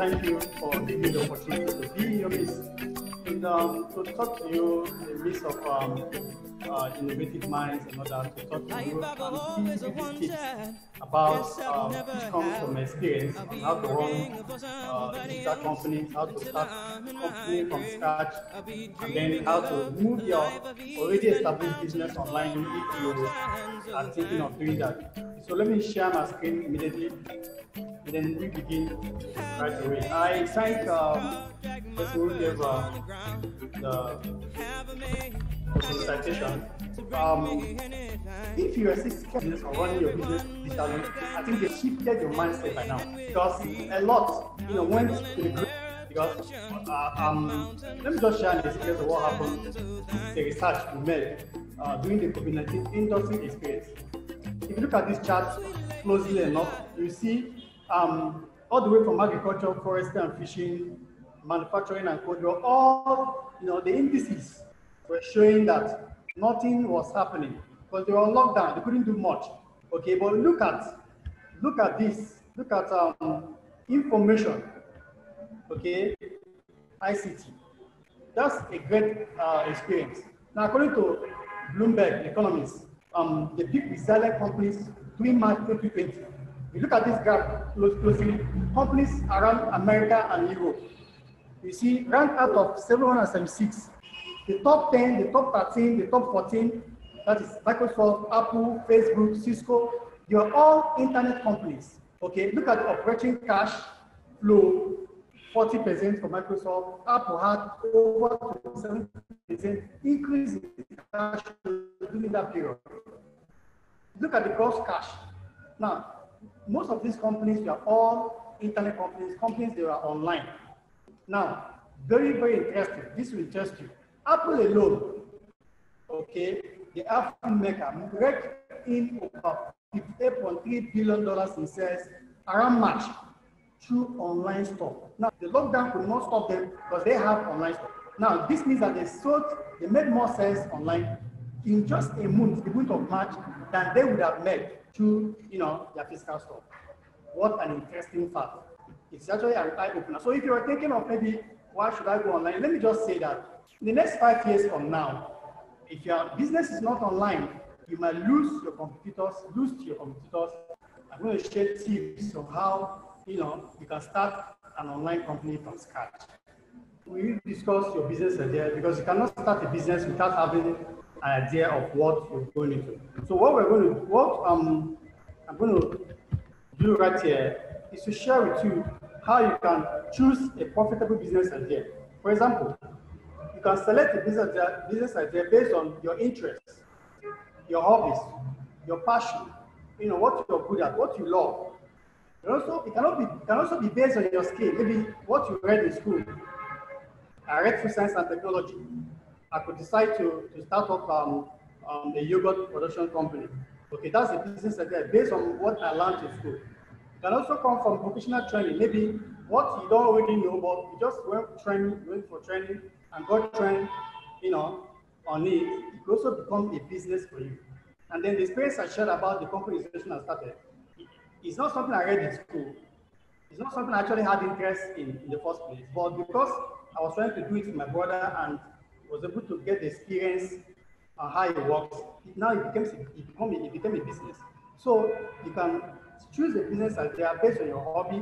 thank you for giving me the opportunity to be in your midst and to talk to you in the midst of innovative minds and all that, to talk to you and give you these tips about which comes from experience on how to run digital companies, how to start a company from scratch, and then how to move your already established business online if you are thinking of doing that. So let me share my screen immediately, and then we begin right away. I thank this who gave the citation. If you are still business or running your business digitally, I think they shifted your mindset by now, because a lot, went to the group. Because let me just share an experience of what happened. This is a research we made during the COVID-19 industry experience. If you look at this chart closely enough, you see all the way from agriculture, forestry and fishing, manufacturing and code, all the indices were showing that nothing was happening because they were on lockdown. They couldn't do much. Okay, but look at this. Look at information. Okay, ICT. That's a great experience. Now, according to Bloomberg economists, the big resilient companies during March 2020. If you look at this graph closely, companies around America and Europe, you see, ranked out of 776, the top 10, the top 13, the top 14, that is Microsoft, Apple, Facebook, Cisco, they are all internet companies. Okay, look at the operating cash flow, 40% for Microsoft. Apple had over 27% increase in cash flow during that period. Look at the gross cash. Now, most of these companies are all internet companies that are online. Now, very, very interesting. This will interest you. Apple alone, okay, the iPhone maker raked in over $58.3 billion in sales around March through online store. Now, the lockdown could not stop them because they have online store. Now, this means that they made more sales online in just a month, the month of March, than they would have made through, their physical store. What an interesting fact. It's actually an eye-opener. So if you're thinking of maybe, why should I go online? Let me just say that in the next 5 years from now, if your business is not online, you might lose to your competitors. I'm going to share tips on how, you can start an online company from scratch. We discuss your business idea because you cannot start a business without having an idea of what you're going into. So what I'm going to do right here is to share with you how you can choose a profitable business idea. For example, you can select a business idea based on your interests, your hobbies, your passion, what you're good at, what you love. It can also be based on your skill, maybe what you read in school. I read food science and technology. I could decide to start up a yogurt production company. Okay, that's a business idea based on what I learned in school. It can also come from vocational training, maybe what you don't already know, but you just went for training and got trained, on it. It could also become a business for you. And then the experience I shared about the company organization I started, it's not something I read in school. It's not something I actually had interest in the first place. But because I was trying to do it with my brother and was able to get the experience on how it works, now it became a business. So you can choose a business idea based on your hobby,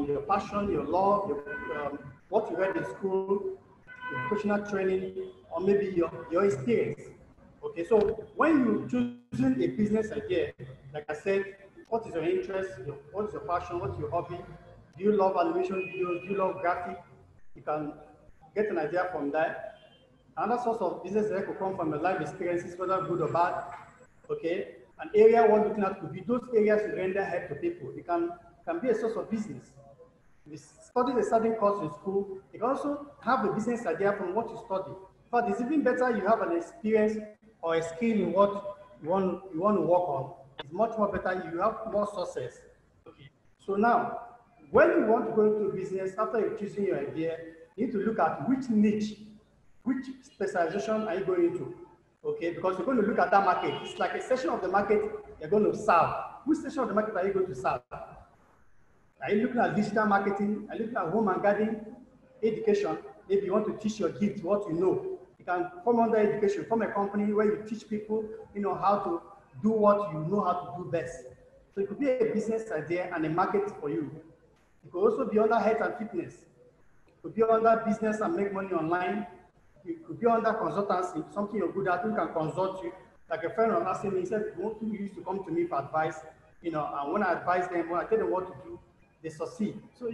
your passion, your love, what you read in school, your vocational training, or maybe your experience. Okay, so when you're choosing a business idea, like I said, what is your interest? What is your passion? What's your hobby? Do you love animation videos? Do you love graphic? You can get an idea from that. Another source of business that could come from your life experiences, whether good or bad. Okay, an area we're looking at could be those areas you render help to people. It can be a source of business. If you study a certain course in school, you can also have a business idea from what you study. But it's even better you have an experience or a skill in what you want to work on. It's much more better you have more success. Okay. So now, when you want to go into business, after you're choosing your idea, you need to look at which niche, which specialization are you going into. Okay, because you're going to look at that market. It's like a section of the market you're going to serve. Which section of the market are you going to serve? Are you looking at digital marketing? Are you looking at home and garden education? Maybe you want to teach your kids what you know. You can come under education, form a company where you teach people, how to do what you know how to do best. So it could be a business idea and a market for you. It could also be under health and fitness. It could be under business and make money online. It could be under consultancy, something you're good at, who can consult you. Like a friend was asking me, he said, who used to come to me for advice, and when I advise them, when I tell them what to do, they succeed. So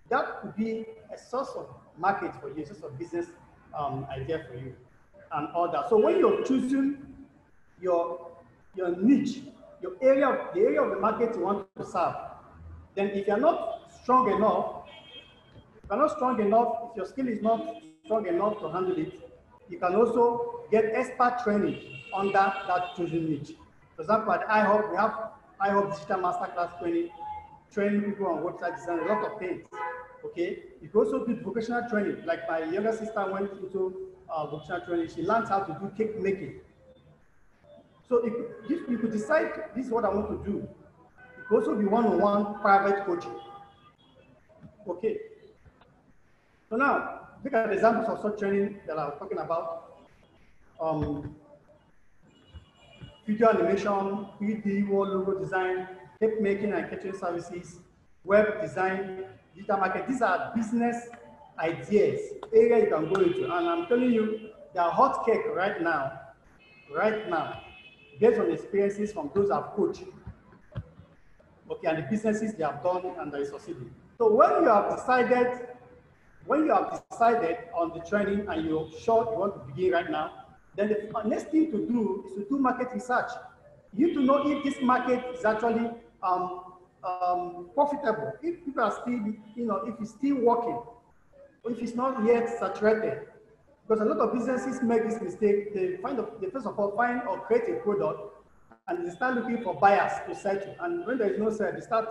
that could be a source of market for you, a source of business idea for you, and all that. So when you're choosing your niche, the area of the market you want to serve, then if you're not strong enough, if your skill is not strong enough to handle it, you can also get expert training under that chosen niche. For example, at iHub, we have iHub Digital Masterclass training people on website design, a lot of things. Okay, you can also do vocational training. Like my younger sister went into vocational training. She learned how to do cake making. So you could decide, this is what I want to do. It could also be one-on-one private coaching. Okay. So now, look at examples of such training that I was talking about. Video animation, 3D wall logo design, tape making and catering services, web design, digital market. These are business ideas, area you can go into. And I'm telling you, they are hot cake right now, based on experiences from those I've coached. Okay, and the businesses they have done and they are succeeding. So when you have decided on the training and you're sure you want to begin right now, then the next thing to do is to do market research. You need to know if this market is actually profitable, if people are still, if it's still working, or if it's not yet saturated. Because a lot of businesses make this mistake. They first of all find or create a product and they start looking for buyers to sell to. And when there is no sale, they start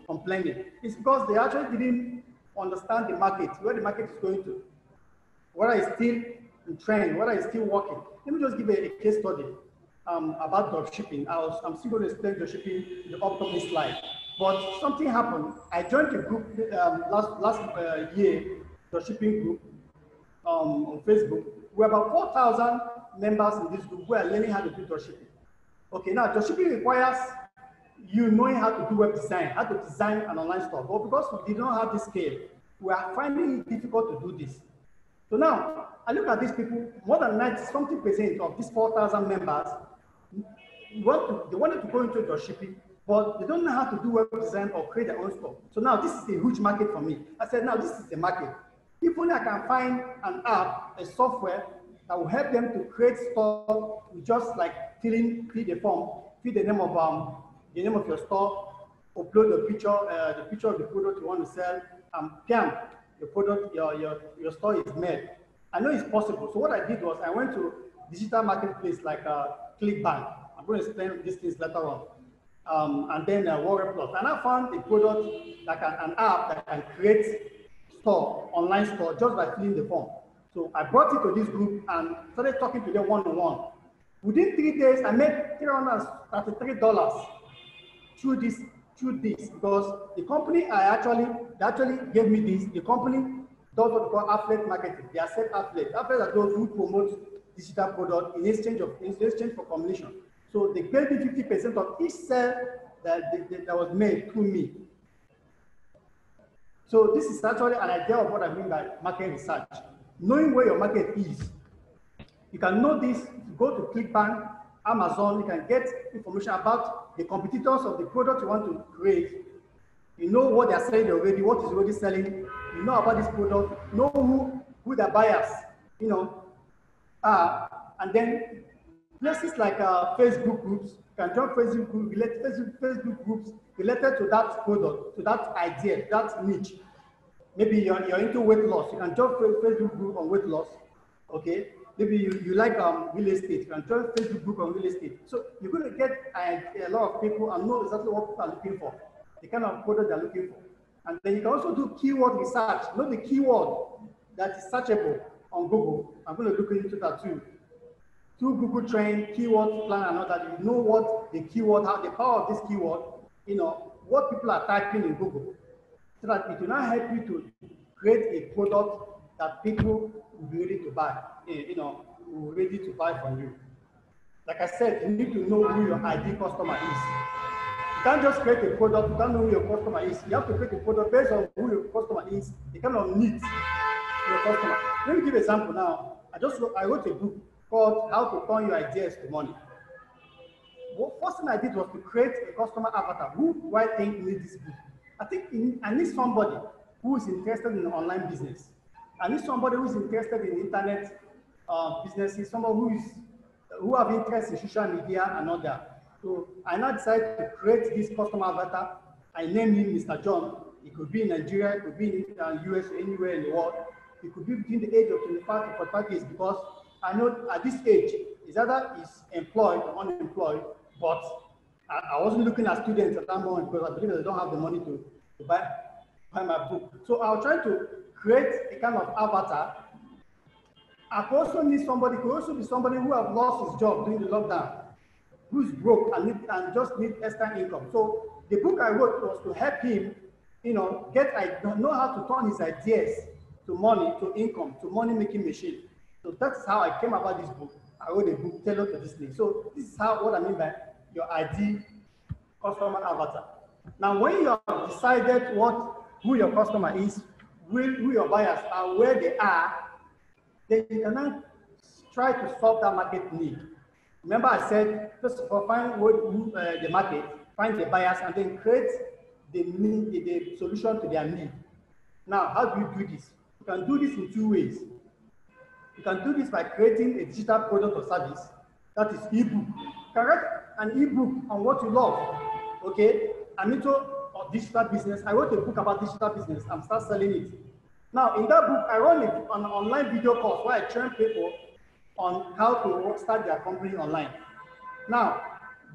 complaining. It's because they actually didn't understand the market, where the market is going to, whether it's still in trend, whether it's still working. Let me just give a case study about dropshipping. I'm still going to explain dropshipping in the upcoming slide. But something happened. I joined a group last year, dropshipping group on Facebook. We have about 4,000 members in this group who are learning how to do dropshipping. Okay, now dropshipping requires you knowing how to do web design, how to design an online store. But because we did not have this scale, we are finding it difficult to do this. So now, I look at these people, more than 90-something% of these 4,000 members, they wanted to go into dropshipping, but they don't know how to do web design or create their own store. So now this is a huge market for me. I said, now this is the market. If only I can find an app, a software that will help them to create store with just like fill the form, fill the name of your store, upload the picture of the product you want to sell, and bam, your product, your store is made. I know it's possible. So what I did was I went to digital marketplace like ClickBank. I'm going to explain these things later on. And then Warrior Plus. And I found a product like an app that can create online store just by filling the form. So I brought it to this group and started talking to them one-on-one. Within 3 days, I made $333 through this because the company actually gave me this. The company does what we call affiliate marketing. They accept affiliate. Affiliate are those who promote digital product in exchange for commission. So they paid me 50% of each sale that was made through me. So this is actually an idea of what I mean by market research. Knowing where your market is. You can know this, you go to ClickBank, Amazon, you can get information about the competitors of the product you want to create. You know what they're selling already, what is already selling. You know about this product, know who the buyers, are. And then places like Facebook groups, you can join Facebook groups related to that product, to that idea, that niche. Maybe you're into weight loss, you can join Facebook group on weight loss, okay? Maybe you like real estate, you can join Facebook group on real estate. So you're going to get a lot of people and know exactly what people are looking for, the kind of product they're looking for. And then you can also do keyword research, know the keyword that is searchable on Google. I'm going to look into that too. Through Google Trend, keyword plan, and all that, you know what the keyword, how the power of this keyword, what people are typing in Google, so that it will not help you to create a product that people will be ready to buy, will be ready to buy from you. Like I said, you need to know who your ideal customer is. You can't just create a product, you don't know who your customer is. You have to create a product based on who your customer is, the kind of needs your customer. Let me give an example now. I wrote a book called How to Turn Your Ideas to Money. What first thing I did was to create a customer avatar. Who do I think needs this book? I need somebody who is interested in online business. I need somebody who is interested in internet businesses, somebody who have interest in social media and all that. So I now decided to create this customer avatar. I named him Mr. John. It could be in Nigeria, it could be in the US, anywhere in the world. It could be between the age of 25 to 45 years, because I know at this age, is either is employed or unemployed, but I wasn't looking at students at that moment because I believe they don't have the money to buy my book. So I was trying to create a kind of avatar. I could also need somebody, could also be somebody who have lost his job during the lockdown, who's broke and just need extra income. So the book I wrote was to help him, know how to turn his ideas to money, to income, to money-making machine. So that's how I came about this book. I wrote a book tailored to this thing. So this is what I mean by your ideal customer avatar. Now, when you have decided who your customer is, who your buyers are, where they are, then you can now try to solve that market need. Remember I said, first of all, find the market, find the buyers, and then create the solution to their need. Now, how do you do this? You can do this in two ways. You can do this by creating a digital product or service, that is ebook. Correct? An ebook on what you love. Okay? I'm into digital business. I wrote a book about digital business. I'm start selling it. Now, in that book, I run an online video course where I train people on how to start their company online. Now,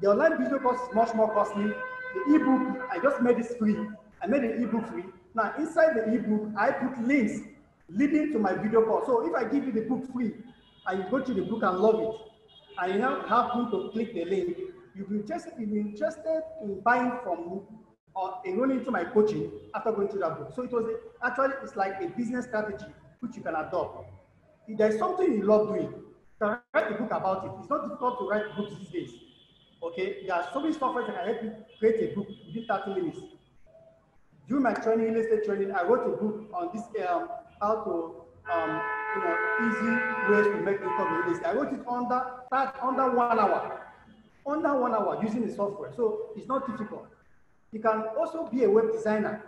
the online video course is much more costly. The ebook, I just made it free. I made the ebook free. Now, inside the ebook, I put links leading to my video course. So if I give you the book free, and you go to the book and love it, and you now happen to click the link, you'll be interested in buying from me or enrolling into my coaching after going through that book. So it's like a business strategy which you can adopt. If there's something you love doing, you can write a book about it. It's not difficult to write books these days. Okay, there are so many software that can help you create a book within 30 minutes. During my training, real estate training, I wrote a book on this how to easy ways to make income in real estate. I wrote it under 1 hour. Under 1 hour using the software. So it's not difficult. You can also be a web designer,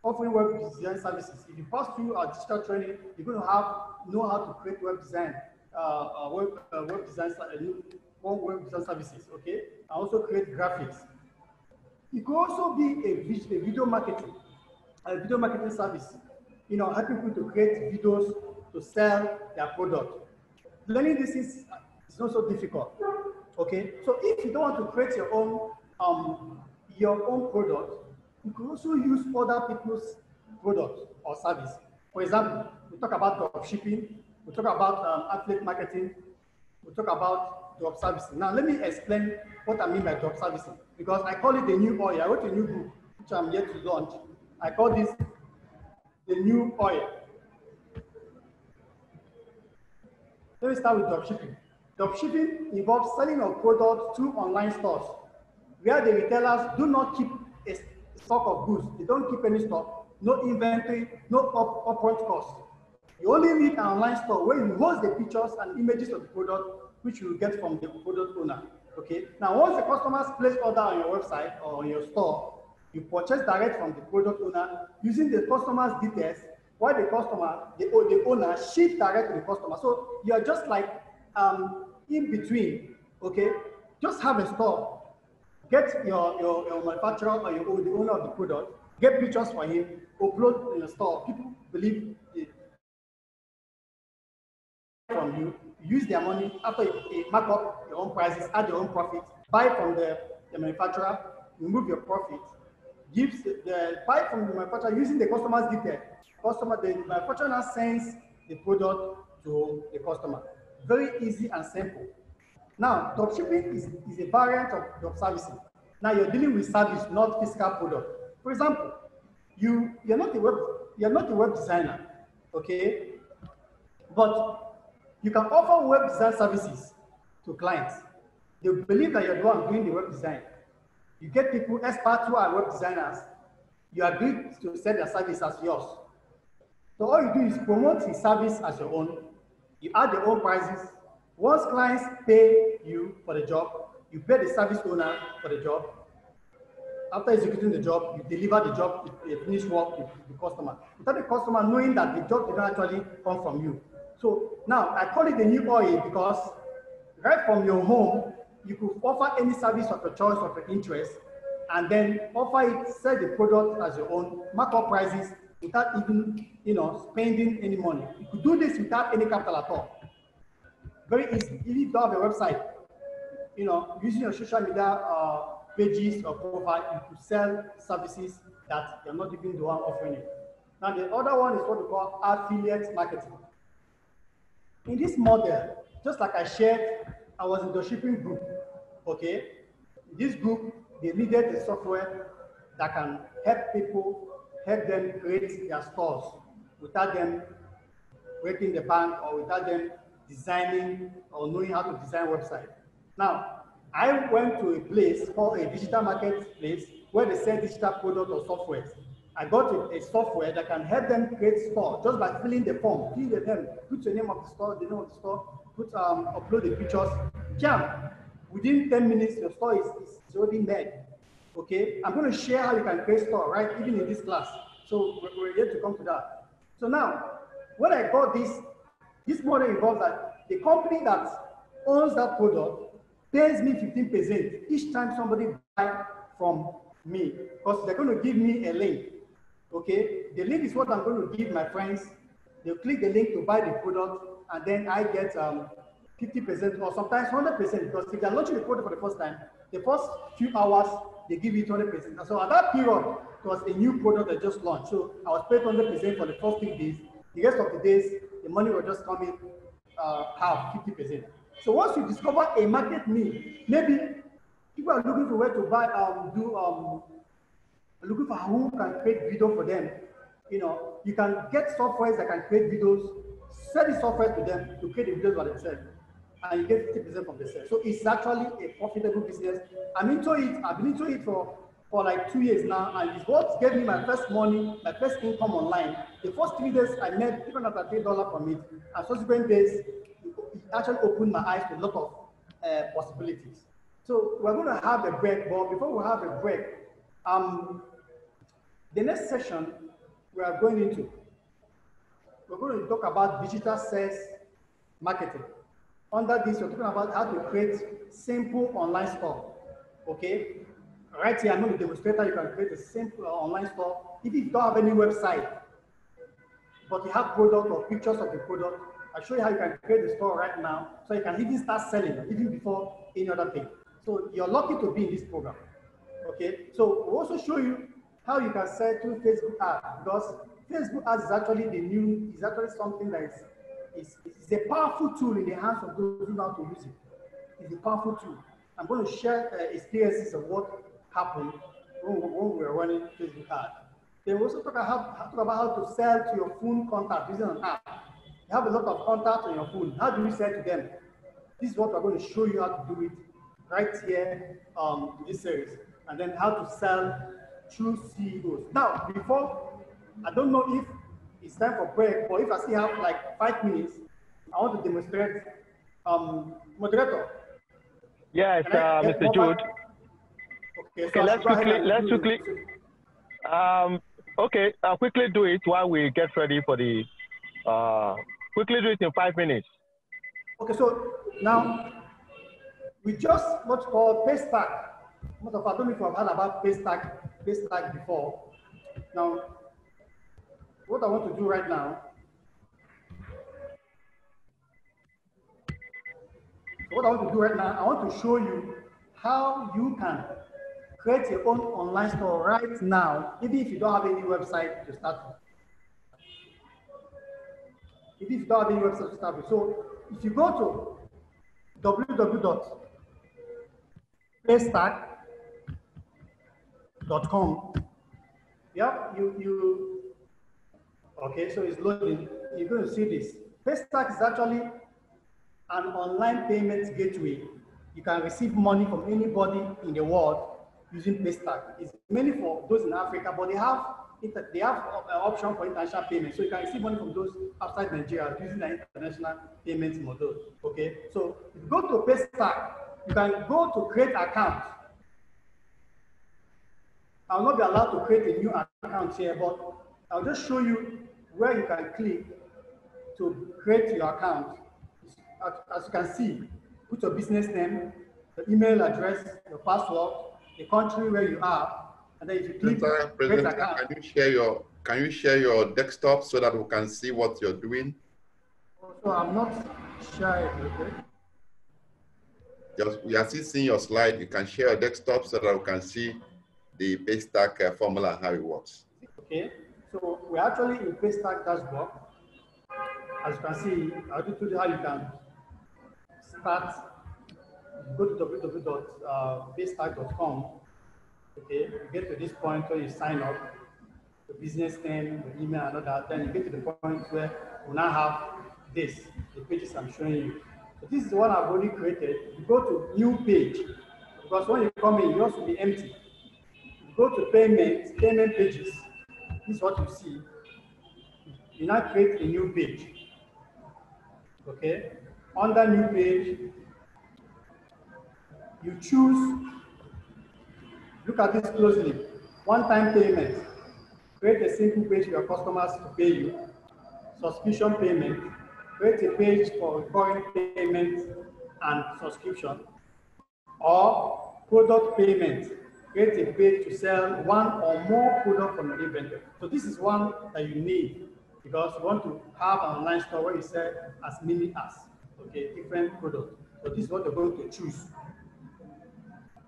offering web design services. If you pass through our digital training, you're going to know how to create web design, web design services. Okay, and also create graphics. It could also be a video marketing service. Helping people to create videos to sell their product. Learning this is not so difficult. Okay, so if you don't want to create your own product, you can also use other people's products or service. For example, we talk about drop shipping, we talk about affiliate marketing, we talk about drop servicing. Now, let me explain what I mean by drop servicing, because I call it the new oil. I wrote a new book, which I'm yet to launch. I call this the new oil. Let me start with dropshipping. Dropshipping involves selling of products to online stores, where the retailers do not keep a stock of goods. They don't keep any stock, no inventory, no upfront cost. You only need an online store where you host the pictures and images of the product, which you will get from the product owner. Okay. Now, once the customers place order on your website or on your store, you purchase direct from the product owner using the customer's details, while the owner ships direct to the customer. So you are just like in between. Okay. Just have a store. Get your manufacturer or the owner of the product, get pictures for him, upload in the store. People believe it from you, use their money after you mark up your own prices, add your own profit, buy from the manufacturer, remove your profit, buy from the manufacturer using the customer's detail. The manufacturer now sends the product to the customer. Very easy and simple. Now, dropshipping is a variant of drop servicing. Now you're dealing with service, not physical product. For example, you're not a web designer, okay? But you can offer web design services to clients. They believe that you're the one doing the web design. You get people, experts who are web designers, you agree to sell their service as yours. So all you do is promote his service as your own. You add your own prices. Once clients pay you for the job, you pay the service owner for the job. After executing the job, you deliver the job, you finish work with the customer. Without the customer knowing that the job did not actually come from you. So now I call it the new oil because right from your home, you could offer any service of your choice, of your interest, and then offer it, sell the product as your own, mark up prices without even spending any money. You could do this without any capital at all. Very easy. If you don't have a website, using your social media pages or profile, you could sell services that you're not even the one offering it. Now the other one is what we call affiliate marketing. In this model, just like I shared, I was in the shipping group, okay? In this group, they needed a software that can help them create their stores without them breaking the bank or without them designing or knowing how to design website. Now, I went to a place called a digital marketplace where they sell digital product or software. I got a software that can help them create store just by filling the form, fill the name, put the name of the store, the name of the store, upload the pictures. Within 10 minutes, your store is already made. Okay, I'm going to share how you can create store, right? Even in this class. So we're yet to come to that. So now, when I got this model involves that the company that owns that product pays me 15% each time somebody buys from me, because they're going to give me a link. Okay, the link is what I'm going to give my friends. They'll click the link to buy the product, and then I get 50% or sometimes 100%, because if they're launching the product for the first time, the first few hours, they give you 20%. And so at that period, it was a new product that just launched. So I was paid 100% for the first 2 days. The rest of the days, the money will just come in half, 50%. So once you discover a market need, maybe people are looking for where to buy, looking for who can create video for them. You can get softwares that can create videos, sell the software to them to create the videos by themselves, and you get 50% from the sale. So it's actually a profitable business. I'm into it. I've been into it for like 2 years now, and it's what gave me my first money, my first income online. The first 3 days I made $3 from it, and subsequent days it actually opened my eyes to a lot of possibilities. So we're going to have a break, but before we have a break, the next session we are going into, we're going to talk about digital sales marketing. Under this, we're talking about how to create simple online store. Okay, right here I'm going to demonstrate how you can create a simple online store. If you don't have any website, but you have product or pictures of the product, I'll show you how you can create the store right now, so you can even start selling even before any other thing. So you're lucky to be in this program. Okay, so we'll also show you how you can sell through Facebook ads, because Facebook ads is actually something that is a powerful tool in the hands of those who know how to use it. It's a powerful tool. I'm going to share experiences of what happened when we were running Facebook ads. Then we also talk about how to sell to your phone contact using an app. You have a lot of contacts on your phone. How do you sell to them? This is what we're going to show you how to do it right here in this series. And then how to sell through CEOs. Now, before, I don't know if it's time for break, but if I still have like 5 minutes, I want to demonstrate. Moderator. Yes, Mr. Jude. Okay, so let's quickly. Okay, I'll quickly do it while we get ready for the. Quickly do it in 5 minutes. Okay, so now we just what's called paste tag. I don't know if you've heard about paste tag before. Now, what I want to do right now. So what I want to do right now, I want to show you how you can create your own online store right now, even if you don't have any website to start with. Even if you don't have any website to start with. So if you go to www.pastag, paystack.com. Yep, okay, so it's loading. You're going to see this. Paystack is actually an online payment gateway. You can receive money from anybody in the world using Paystack. It's mainly for those in Africa, but they have an option for international payment. So you can receive money from those outside Nigeria using the international payment model. Okay, so if you go to Paystack, you can go to create account. I'll not be allowed to create a new account here, but I'll just show you where you can click to create your account. As you can see, put your business name, your email address, your password, the country where you are, and then if you click create account. Can you share your desktop so that we can see what you're doing? So I'm not sharing, okay? We are still seeing your slide. You can share your desktop so that we can see the Paystack formula and how it works. Okay, so we're actually in Paystack dashboard. As you can see, I'll do you how you can start. Go to www.paystack.com. Okay, you get to this point where you sign up, the business name, the email, and all that. Then you get to the point where we now have this, the pages I'm showing you. So this is the one I've already created. You go to new page, because when you come in, yours will be empty. Go to payment pages. This is what you see. You now create a new page. Okay. Under new page, you choose. Look at this closely. One-time payment. Create a simple page for your customers to pay you. Subscription payment. Create a page for recurring payment and subscription. Or product payment. Create a page to sell one or more products from your inventory. So this is one that you need because you want to have an online store where you sell as many as, okay, different products. So this is what you're going to choose.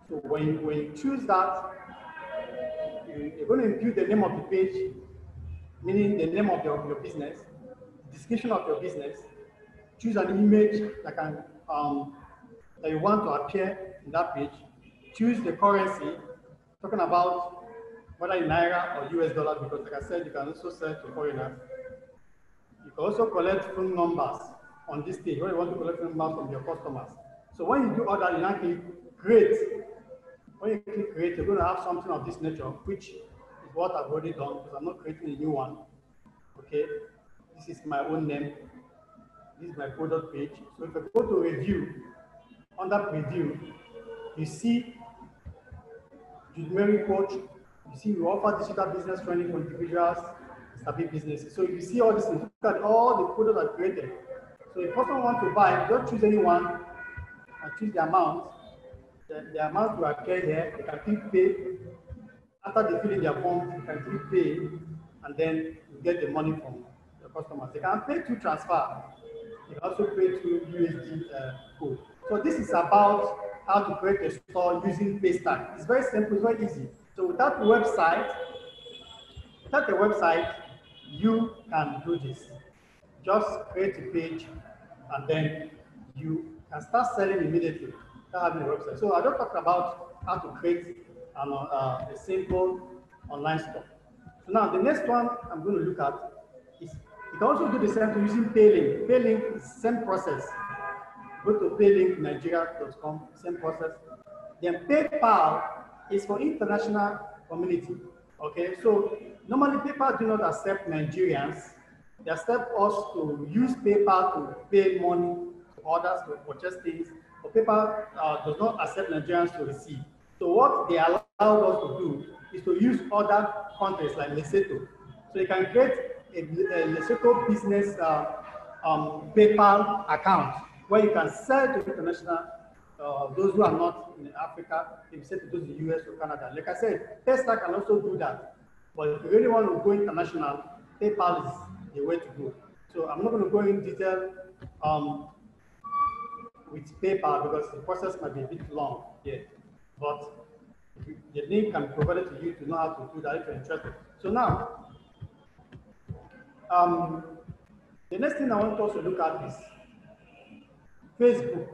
So when you choose that, you're going to input the name of the page, meaning the name of your business, description of your business. Choose an image that can that you want to appear in that page. Choose the currency. Talking about whether in Naira or US dollars, because like I said, you can also sell to foreigners. You can also collect phone numbers on this page where you want to collect phone numbers from your customers. So when you do all that, you now click create. When you click create, you're going to have something of this nature, which is what I've already done because I'm not creating a new one. Okay, this is my own name. This is my product page. So if I go to review, under preview, you see JudeMary Coach. You see, we offer digital business training for individuals, established businesses. So you see all this, look at all the products I've created. So if person wants to buy, don't choose anyone and choose the amount. The amount will appear here. They can click pay. After they fill in their form, you can click pay, and then you get the money from the customers. They can pay through transfer. They can also pay through USD code. So this is about how to create a store using Paystack. It's very simple, it's very easy. So without the website, you can do this. Just create a page and then you can start selling immediately without having a website. So I just talked about how to create a simple online store. So now the next one I'm going to look at is you can also do the same thing using Paylink. Paylink is the same process. Go to paylinknigeria.com, same process. Then PayPal is for international community. Okay, so normally PayPal do not accept Nigerians. They accept us to use PayPal to pay money to others to purchase things. But PayPal does not accept Nigerians to receive. So what they allow us to do is to use other countries like Lesotho. So you can create a Lesotho business PayPal account where you can sell to international, those who are not in Africa, if you sell to those in the US or Canada. Like I said, Paystack can also do that. But if you really want to go international, PayPal is the way to go. So I'm not going to go in detail with PayPal because the process might be a bit long here. But the link can be provided to you to know how to do that if you're interested. So now, the next thing I want us to look at is Facebook.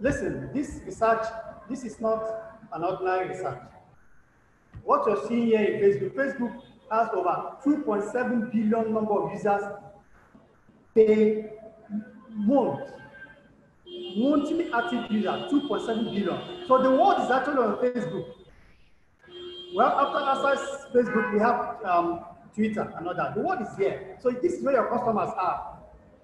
Listen, this research, this is not an ordinary research. what you're seeing here in Facebook, Facebook has over 2.7 billion number of users per month. Monthly active users, 2.7 billion. So the world is actually on Facebook. Well, after Facebook, we have Twitter and all that. The world is here. So this is where your customers are.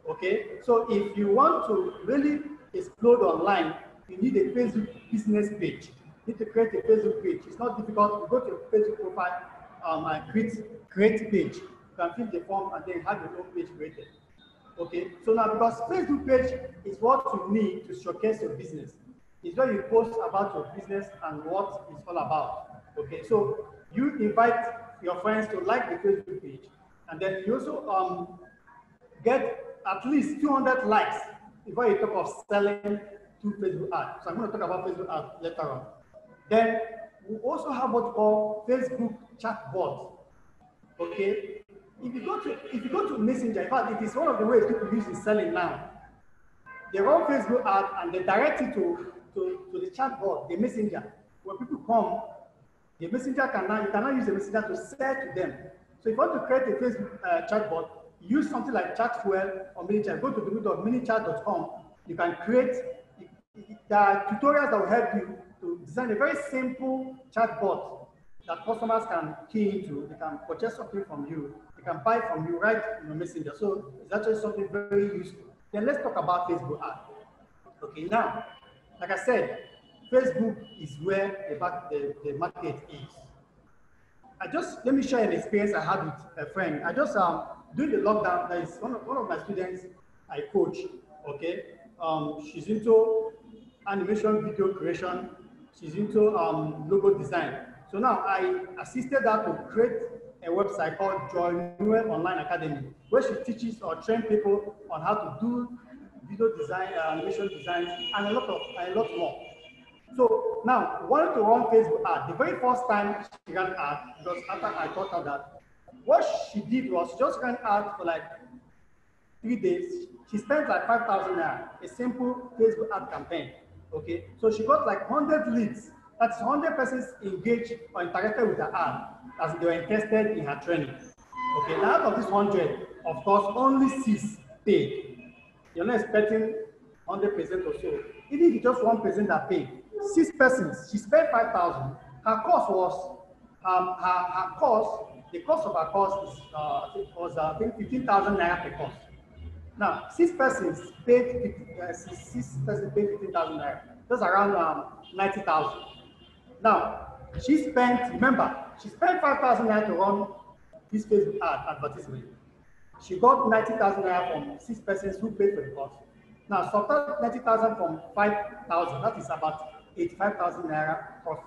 Okay? So if you want to really explode online, you need a Facebook business page. You need to create a Facebook page. It's not difficult. You go to your Facebook profile and create page. You can fill the form and then have your own page created. Okay? So now, because Facebook page is what you need to showcase your business. It's where you post about your business and what it's all about. Okay, so you invite your friends to like the Facebook page, and then you also get at least 200 likes before you talk of selling to Facebook ads. So I'm going to talk about Facebook ads later on. Then we also have what we call Facebook chatbot. Okay, if you go to Messenger, in fact, it is one of the ways people use in selling now. They run Facebook ad and they direct it to the chatbot, the Messenger. When people come, the messenger you cannot use the messenger to sell to them. So if you want to create a Facebook chatbot, use something like Chatfuel or MiniChat. Go to www.minichat.com. You can create, there are tutorials that will help you to design a very simple chatbot that customers can key into. They can purchase something from you. They can buy from you right in your messenger. So it's actually something very useful. Then let's talk about Facebook ads. Okay, now, like I said, Facebook is where the market is. Let me share an experience I had with a friend. During the lockdown, there is one of my students I coach, okay? She's into animation video creation. She's into logo design. So now I assisted her to create a website called JudeMary Online Academy, where she teaches or train people on how to do video design, animation design, and a lot more. So now, wanted to run Facebook ad. The very first time she ran ad, because after I taught her that, what she did was just ran ad for like 3 days. She spent like 5,000 naira, a simple Facebook ad campaign. Okay, so she got like 100 leads. That's 100 persons engaged or interacted with her ad as they were interested in her training. Okay, now out of this 100, of course, only 6 paid. You're not expecting 100% or so. Even if it's just 1% that paid, 6 persons, she spent 5,000. Her cost was, the cost of her course is, I think 15,000 naira per course. Now, 6 persons paid 15,000 naira. That's around 90,000. Now, she spent 5,000 naira to run this Facebook advertisement. She got 90,000 naira from 6 persons who paid for the course. Now, subtract 90,000 from 5,000, that is about 85,000 naira profit.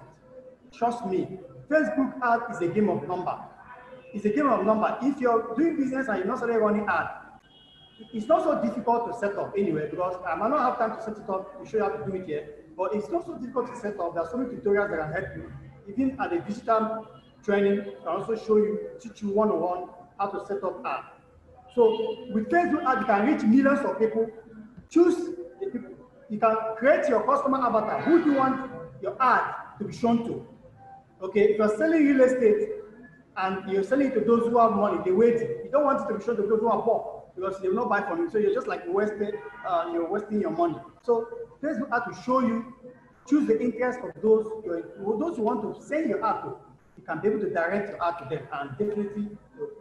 Trust me, Facebook ad is a game of number. It's a game of number. If you're doing business and you're not started running ad, it's not so difficult to set up anyway, because I might not have time to set it up to show you how to do it here, but it's not so difficult to set up. There are so many tutorials that can help you. Even at the digital training, I also teach you one-on-one how to set up ad. So with Facebook ad, you can reach millions of people. Choose the people. You can create your customer avatar. Who do you want your ad to be shown to? Okay, if you're selling real estate and you're selling it to those who have money, they wait. You don't want it to be shown to those who are poor, because they will not buy from you. So you're just like you're wasting your money. So Facebook ad to show you, choose the interest of those who want to send your ad to. You can be able to direct your ad to them, and definitely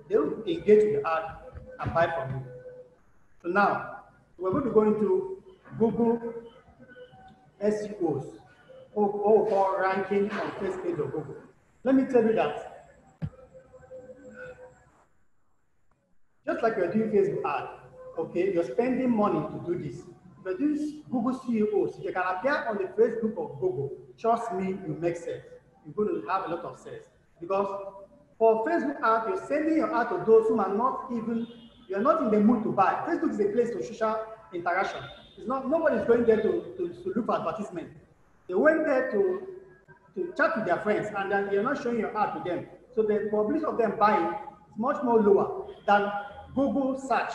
they will engage with the ad and buy from you. So now, we're going to go into Google SEOs, or ranking on first page of Google. Let me tell you that, just like you're doing Facebook ad, okay, you're spending money to do this. If you're doing Google SEOs, you can appear on the Facebook of Google. Trust me, you make sense. You're going to have a lot of sense. Because for Facebook ad, you're sending your ad to those who are not even, you're not in the mood to buy. Facebook is a place for social interaction. It's not, nobody's going there to look for advertisement. They went there to chat with their friends, and then you're not showing your ad to them. So the probability of them buying is much more lower than Google search.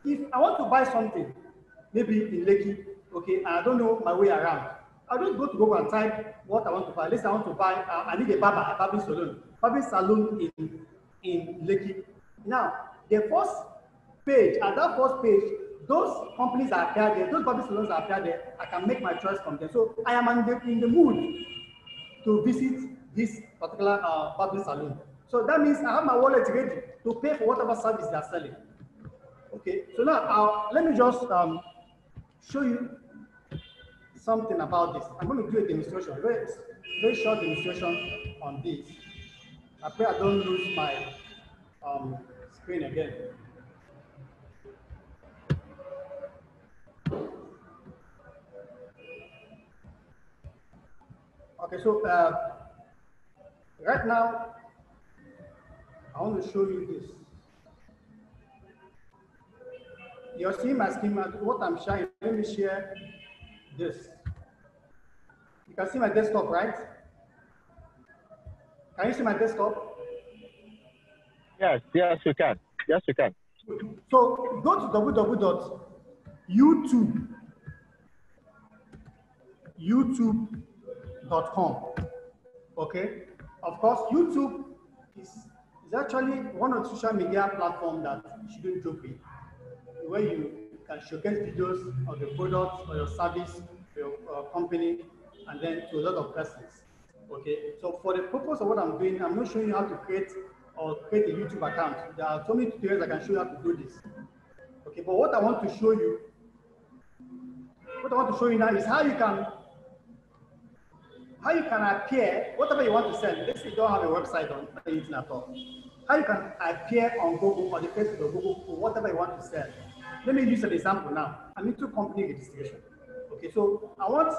If I want to buy something, maybe in Lekki, okay, and I don't know my way around, I'll just go to Google and type what I want to buy. Let's say I want to buy, I need a barbing salon. Barbing salon in Lekki. Now, the first page, at that first page, those companies that appear there, those barbing salons that appear there, I can make my choice from them. So I am in the mood to visit this particular barbing salon. So that means I have my wallet ready to pay for whatever service they are selling. Okay, so now let me just show you something about this. I'm going to do a demonstration, very short demonstration on this. I pray I don't lose my screen again. Okay, so right now, I want to show you this. You're seeing my screen, what I'm sharing. Let me share this. You can see my desktop, right? Can you see my desktop? Yes, yes, you can. Yes, you can. So go to www.youtube.com. Okay. Of course, YouTube is actually one of the social media platforms that you shouldn't joke with, where you can showcase videos of the products or your service, your company, and then to a lot of persons. Okay, so for the purpose of what I'm doing, I'm not showing you how to create a YouTube account. There are so many tutorials I can show you how to do this. Okay, but what I want to show you now is how you can appear, whatever you want to sell. Let's say you don't have a website on the internet at all. How you can appear on Google or the Facebook of Google for whatever you want to sell. Let me use an example now. I'm into company registration. Okay, so I want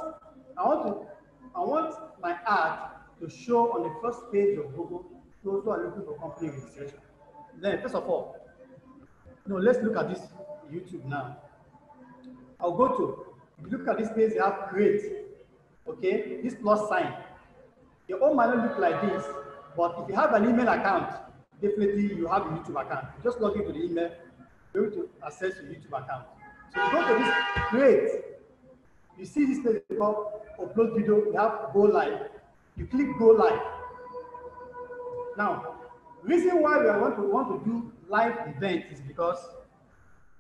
my ad to show on the first page of Google those who are looking for company registration. Then, first of all, let's look at this YouTube now. I'll go to, if you look at this page, you have create. Okay, this plus sign. Your own might not look like this, but if you have an email account, definitely you have a YouTube account. Just log into the email, be able to access your YouTube account. So you go to this create. You see this page called upload video, you have go live. You click go live. Now, the reason why we want to do live events is because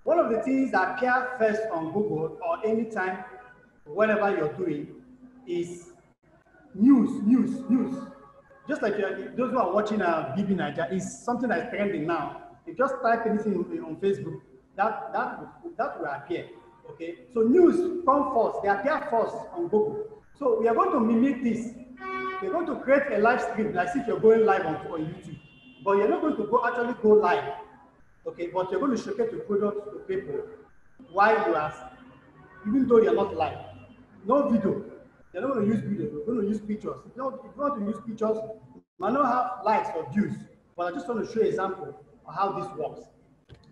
one of the things that appear first on Google or anytime, whatever you're doing, is news. Just like those who are watching BB Niger, is something that's trending now. You just type anything on Facebook, that will appear. Okay, so news come first, they appear first on Google. So we are going to mimic this. We're going to create a live stream, like if you're going live on YouTube, but you're not going to actually go live. Okay, but you're going to showcase your product to people while you are, even though you're not live. No video. You're not going to use video. You're going to use pictures. If you want to use pictures, you might not have likes or views, but I just want to show an example of how this works.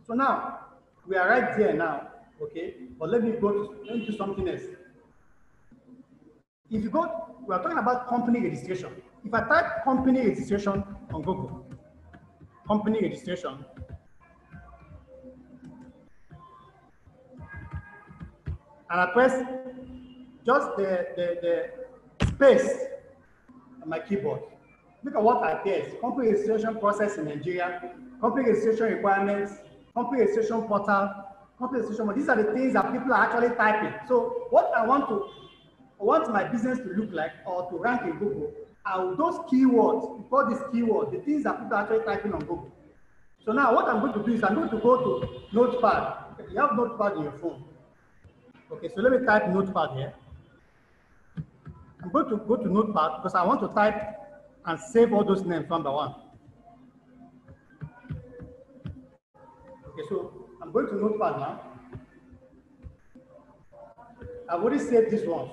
So now we are right there now. Okay, but let me do something else. If you go, we are talking about company registration. If I type company registration on Google, company registration, and I press just the space on my keyboard, look at what appears. Company registration process in Nigeria, company registration requirements, company registration portal, company registration. These are the things that people are actually typing. So what I want my business to look like or to rank in Google are those keywords. We call these keywords, the things that people are actually typing on Google. So now what I'm going to do is I'm going to go to Notepad. You have Notepad in your phone. Okay, so let me type Notepad here. I'm going to go to Notepad because I want to type and save all those names one by one. Okay, so I'm going to Notepad now. I've already saved this one.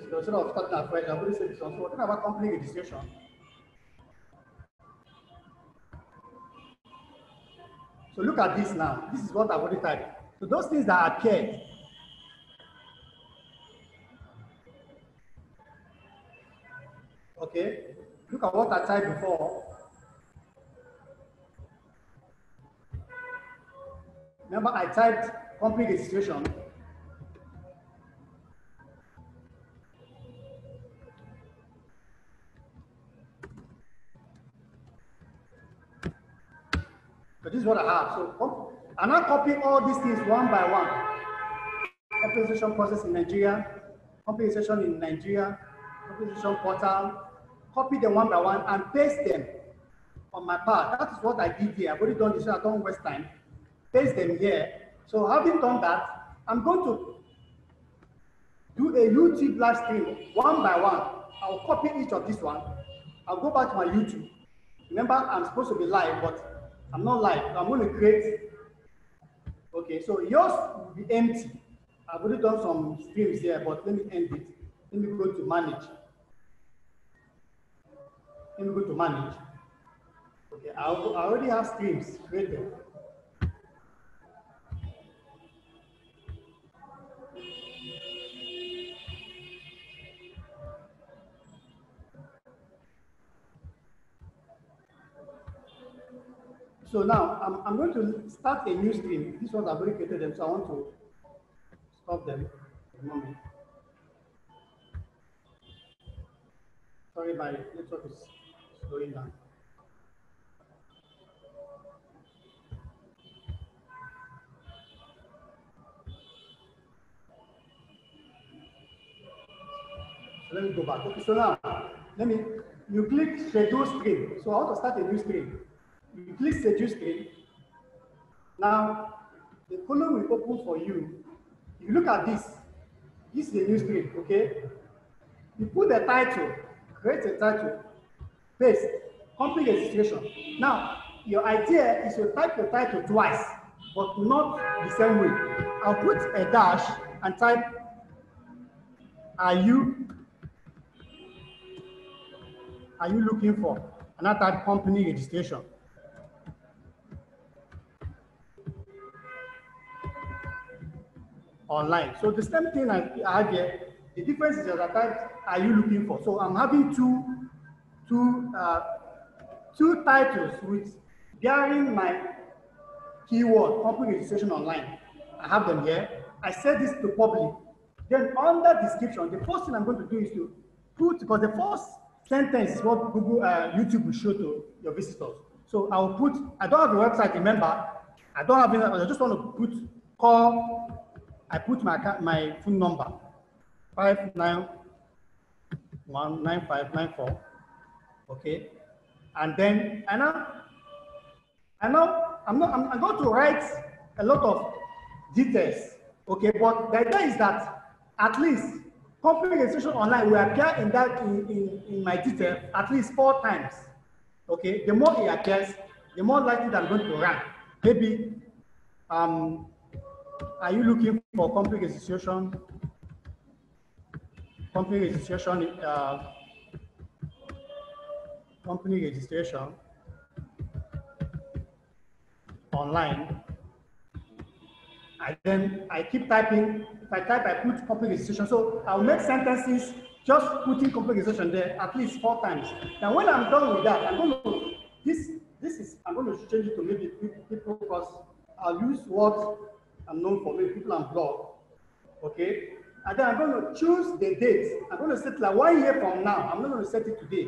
So instead of starting afresh, I've already saved this one. So we're talking about company registration. So look at this now. This is what I've already typed. So those things that appeared. Okay, look at what I typed before. Remember, I typed company registration. So this is what I have. So and I copy all these things one by one. Company registration process in Nigeria, company registration in Nigeria, company registration portal, copy them one by one and paste them on my part. That is what I did here. I've already done this, so I don't waste time. Paste them here. So having done that, I'm going to do a YouTube live stream one by one. I'll copy each of this one. I'll go back to my YouTube. Remember, I'm supposed to be live, but I'm not live. So I'm going to create. Okay, so yours will be empty. I've already done some streams here, but let me end it. Let me go to manage. Let me go to manage. Okay, I already have streams created. So now I'm going to start a new stream. These ones I've already created them, so I want to stop them for a moment. Sorry, my network is slowing down. So let me go back. Okay, so now you click schedule stream. So I want to start a new stream. You click schedule stream. Now the column will open for you. If you look at this is a new stream, okay? You put the title, create a title, paste, company registration. Now, your idea is to type the title twice, but not the same way. I'll put a dash and type, are you looking for? And I type company registration. Online. So the same thing I have here, the difference is that I type, are you looking for? So I'm having two titles with bearing my keyword, company registration online. I have them here. I set this to public. Then under description, the first thing I'm going to do is to put, because the first sentence is what Google, YouTube will show to your visitors. So I'll put, I don't have a website, remember, I don't have it, I just want to put call, I put my phone number, 5919594, okay? And then, I'm going to write a lot of details, okay? But the idea is that at least company registration online will appear in my detail at least 4 times, okay? The more it appears, the more likely that I'm going to rank. Maybe, are you looking for company registration? Company registration online. And then I keep typing. If I type, I put company registration. So I'll make sentences just putting company registration there at least 4 times. Now when I'm done with that, I'm going to change it to maybe people, because I'll use what I'm known for, maybe people and blog. Okay. And then I'm going to choose the date. I'm going to set like 1 year from now. I'm not going to set it today.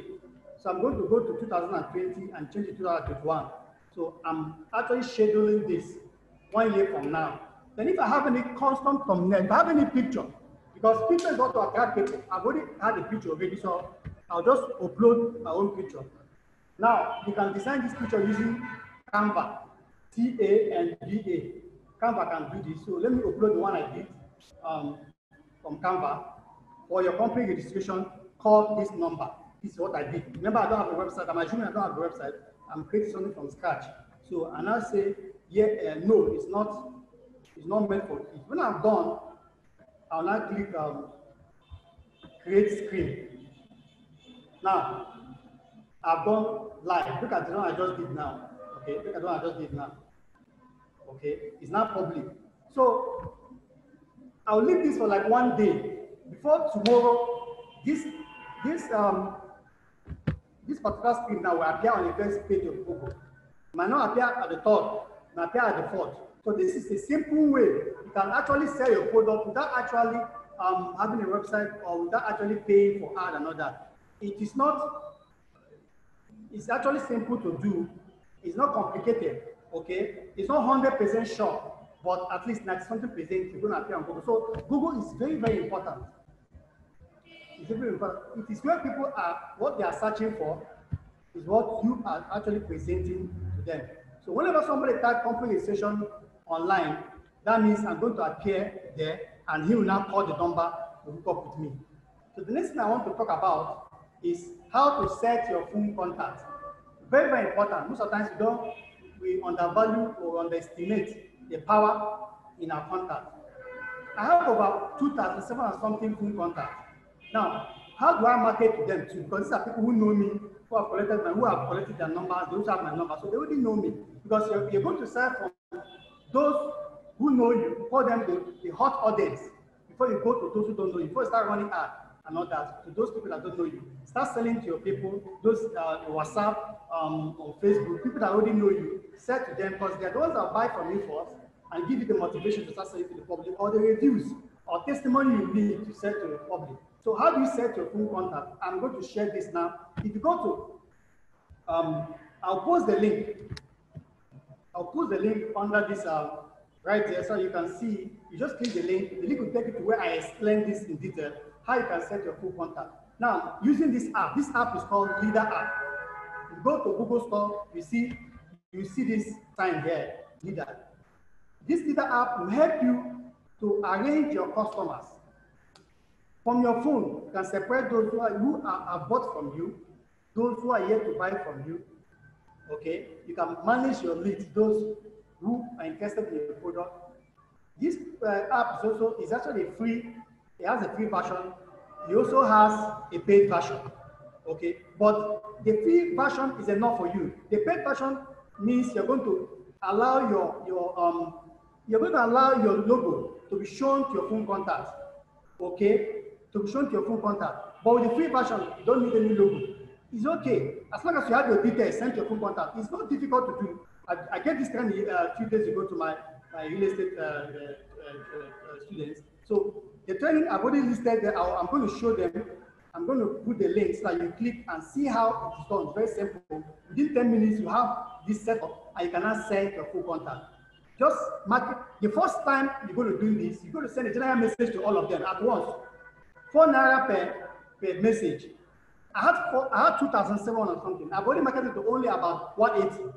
So I'm going to go to 2020 and change it to 2021. So I'm actually scheduling this 1 year from now. Then if I have any constant thumbnail, if I have any picture, because picture is what to attract people. I've already had a picture already, so I'll just upload my own picture. Now, you can design this picture using Canva, C-A-N-V-A. Canva can do this. So let me upload the one I did from Canva. For your company registration, call this number. This is what I did. Remember, I don't have a website. I'm assuming I don't have a website. I'm creating something from scratch. So, and I say, yeah, no, it's not meant for it. When I'm done, I'll now click create screen. Now, I've done live. Look at the one I just did now. Okay, look at the one I just did now. Okay, it's now public. So I'll leave this for like 1 day. Before tomorrow, this particular screen now will appear on the first page of Google. It might not appear at the top, it might appear at the 4th. So this is a simple way you can actually sell your product without actually having a website or without actually paying for ad and all that. It is not, it's actually simple to do. It's not complicated. Okay, it's not 100% sure, but at least 90-something% you're going to appear on Google. So Google is very, very important. It's very important. It is where people are, what they are searching for is what you are actually presenting to them. So whenever somebody types company registration online, that means I'm going to appear there, and he will now call the number to hook up with me. So the next thing I want to talk about is how to set your phone contact. Very, very important. Most of the times we undervalue or underestimate the power in our contact. I have about 2,700 something phone contacts. Now, how do I market to them too? Because these are people who know me, who have collected their numbers, they also have my number, so they already know me. Because you're going to serve from those who know you, call them the hot audience, before you go to those who don't know you, before you start running ads and all that, to those people that don't know you. Start selling to your people, those WhatsApp, or Facebook, people that already know you, sell to them, because they're the ones that buy from you first and give you the motivation to start selling to the public, or the reviews or testimony you need to sell to the public. So how do you set your phone contact? I'm going to share this now. If you go to, I'll post the link. I'll post the link under this right there, so you can see. You just click the link. The link will take you to where I explain this in detail, how you can set your phone contact. Now, using this app is called Leader app. You go to Google Store, you see this sign here, Leader. This Leader app will help you to arrange your customers. From your phone, you can separate those who are bought from you, those who are yet to buy from you. Okay, you can manage your leads, those who are interested in your product. This app is actually free. It has a free version. It also has a paid version. Okay, but the free version is enough for you. The paid version means you're going to allow your logo to be shown to your phone contact. Okay, to be shown to your phone contact. But with the free version, you don't need any logo. It's okay. As long as you have your details sent to your phone contact, it's not difficult to do. I get this training a few days ago to my real estate students. So the training I've already listed there, I'm going to show them. I'm going to put the link so that you click and see how it's done. It's very simple. Within 10 minutes, you have this setup and you can now send your full contact. Just mark it. The first time you're going to do this, you're going to send a general message to all of them at once. 4 naira per message. I had 2,700 something. I've already marketed to only about 180.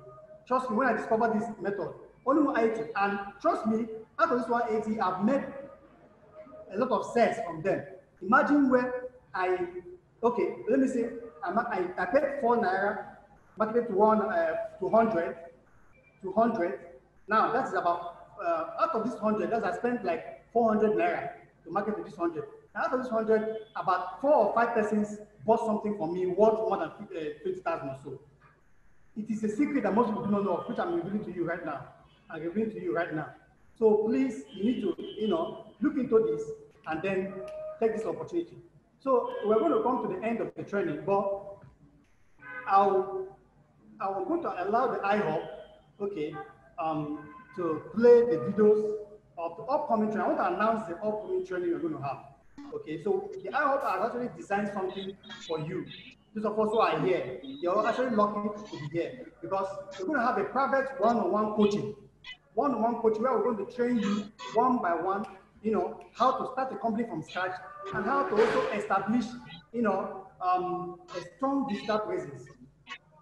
Trust me, when I discovered this method, only 180. And trust me, out of this 180, I've made a lot of sales from them. Imagine where let me say, I paid 4 naira, marketed to 200. Now that's about, out of this 100, I spent like 400 naira to market to this 100. Out of this 100, about 4 or 5 persons bought something from me worth more than 20,000 or so. It is a secret that most people do not know of, which I'm revealing to you right now. So please, you need to, look into this and then take this opportunity. So we're going to come to the end of the training, but I'm going to allow the iHub, to play the videos of the upcoming training. I want to announce the upcoming training we're going to have. Okay, so the iHub has actually designed something for you. Those of us who are here, you're actually lucky to be here because we're going to have a private one-on-one coaching. One-on-one coaching where we're going to train you one by one, how to start a company from scratch and how to also establish, a strong digital presence.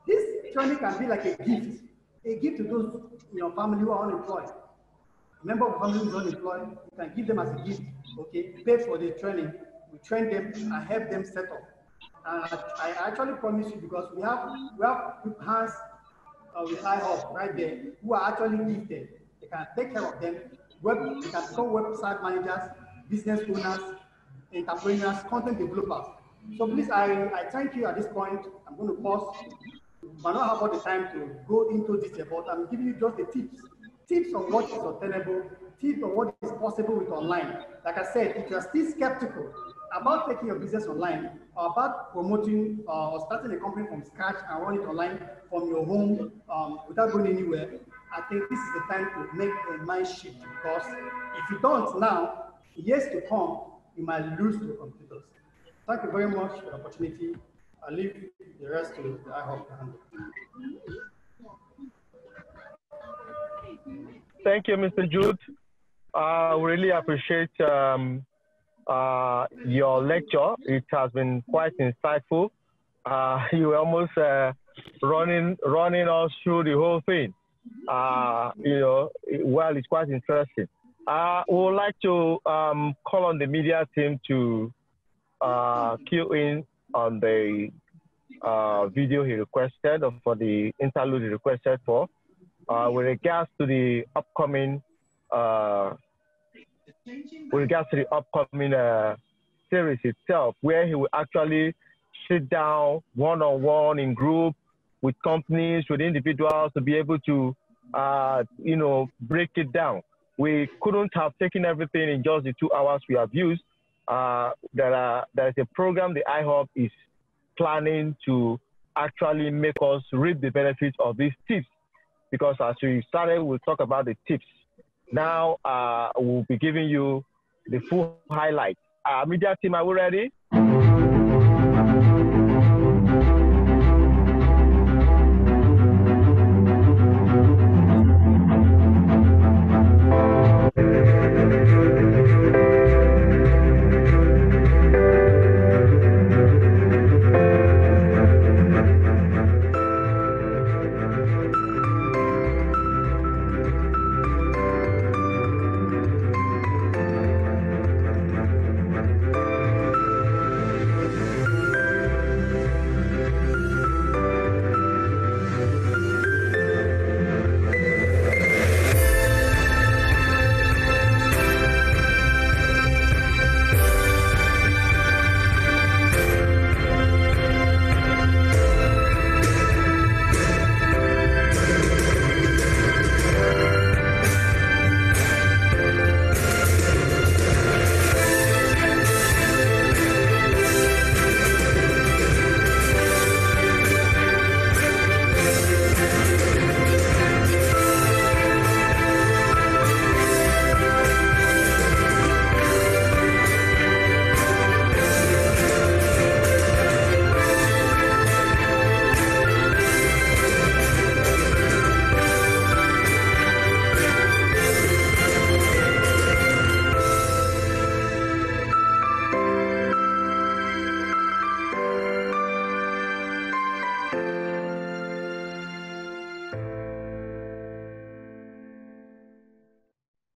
This training can be like a gift to those in your family who are unemployed. A member of the family who is unemployed, you can give them as a gift, okay? Pay for the training, we train them and help them set up. I actually promise you, because we have hands with iHub right there who are actually gifted. They can take care of them. They can become website managers, business owners, entrepreneurs, content developers. So please, I thank you at this point. I'm going to pause. I don't have all the time to go into this, but I'm giving you just the tips on what is obtainable, tips on what is possible with online. Like I said, if you're still skeptical about taking your business online, or about promoting or starting a company from scratch and running it online from your home without going anywhere, I think this is the time to make a mind shift, because if you don't now, years to come, you might lose to competitors. Thank you very much for the opportunity. I'll leave the rest to the iHub to handle. Thank you, Mr. Jude. I really appreciate your lecture. It has been quite insightful. You were almost running us through the whole thing. Well, it's quite interesting. We would like to call on the media team to cue in on the video he requested, or for the interlude he requested for, with regards to the upcoming series itself, where he will actually sit down one-on-one in group with companies, with individuals, to be able to, break it down. We couldn't have taken everything in just the 2 hours we have used. There is a program the iHub is planning to actually make us reap the benefits of these tips, because as we started, we'll talk about the tips. Now we'll be giving you the full highlights. Media team, are we ready?